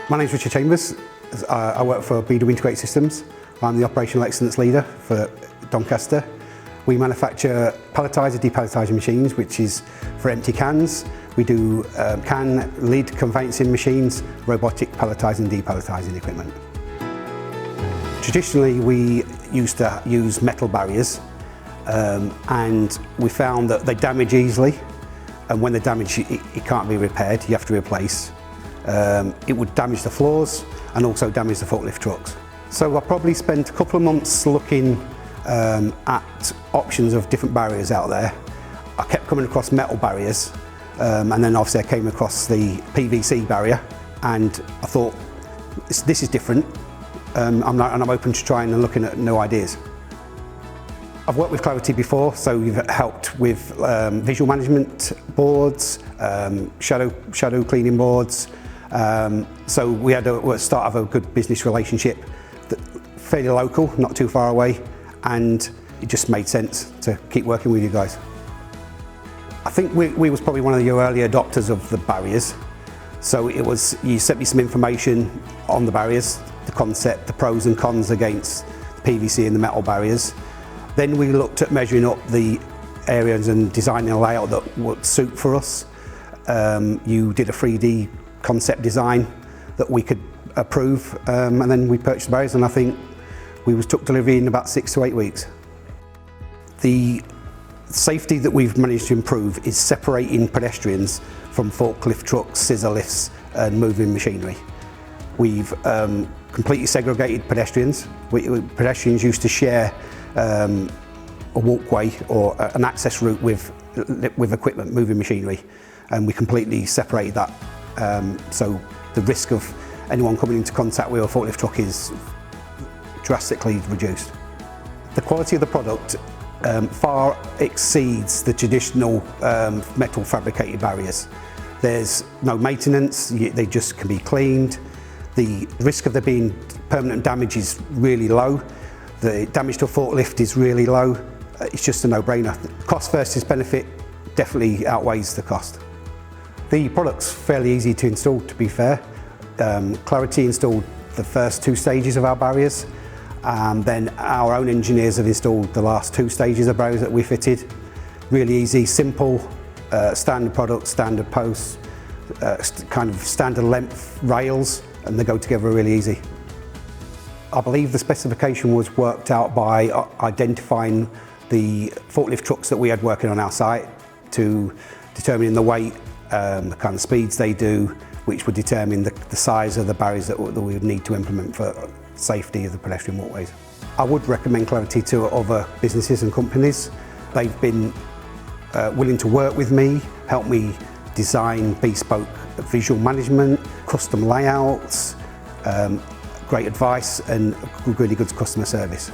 My name is Richard Chambers. I work for BW Integrated Systems. I'm the Operational Excellence Leader for Doncaster. We manufacture palletizer, depalletizer machines, which is for empty cans. We do can, lid conveyancing machines, robotic palletizing, depalletizing equipment. Traditionally, we used to use metal barriers, and we found that they damage easily, and when they damage, it can't be repaired, you have to replace. It would damage the floors and also damage the forklift trucks. So I probably spent a couple of months looking at options of different barriers out there. I kept coming across metal barriers, and then obviously I came across the PVC barrier, and I thought, this is different, and I'm open to trying and looking at new ideas. I've worked with Clarity before, so we've helped with visual management boards, shadow cleaning boards. So we had a start of a good business relationship, fairly local, not too far away, and it just made sense to keep working with you guys. I think we was probably one of the early adopters of the barriers. So it was, you sent me some information on the barriers, the concept, the pros and cons against the PVC and the metal barriers. Then we looked at measuring up the areas and designing a layout that would suit for us. You did a 3D concept design that we could approve, and then we purchased the barriers, and I think we took delivery in about 6 to 8 weeks. The safety that we've managed to improve is separating pedestrians from forklift trucks, scissor lifts and moving machinery. We've completely segregated pedestrians. Pedestrians used to share a walkway or an access route with equipment, moving machinery, and we completely separated that. So the risk of anyone coming into contact with a forklift truck is drastically reduced. The quality of the product far exceeds the traditional metal fabricated barriers. There's no maintenance, they just can be cleaned. The risk of there being permanent damage is really low. The damage to a forklift is really low. It's just a no-brainer. Cost versus benefit definitely outweighs the cost. The product's fairly easy to install, to be fair. Clarity installed the first 2 stages of our barriers, and then our own engineers have installed the last 2 stages of barriers that we fitted. Really easy, simple, standard product, standard posts, kind of standard length rails, and they go together really easy. I believe the specification was worked out by identifying the forklift trucks that we had working on our site, to determining the weight, the kind of speeds they do, which would determine the size of the barriers that we would need to implement for safety of the pedestrian walkways. I would recommend Clarity to other businesses and companies. They've been willing to work with me, help me design bespoke visual management, custom layouts, great advice and really good customer service.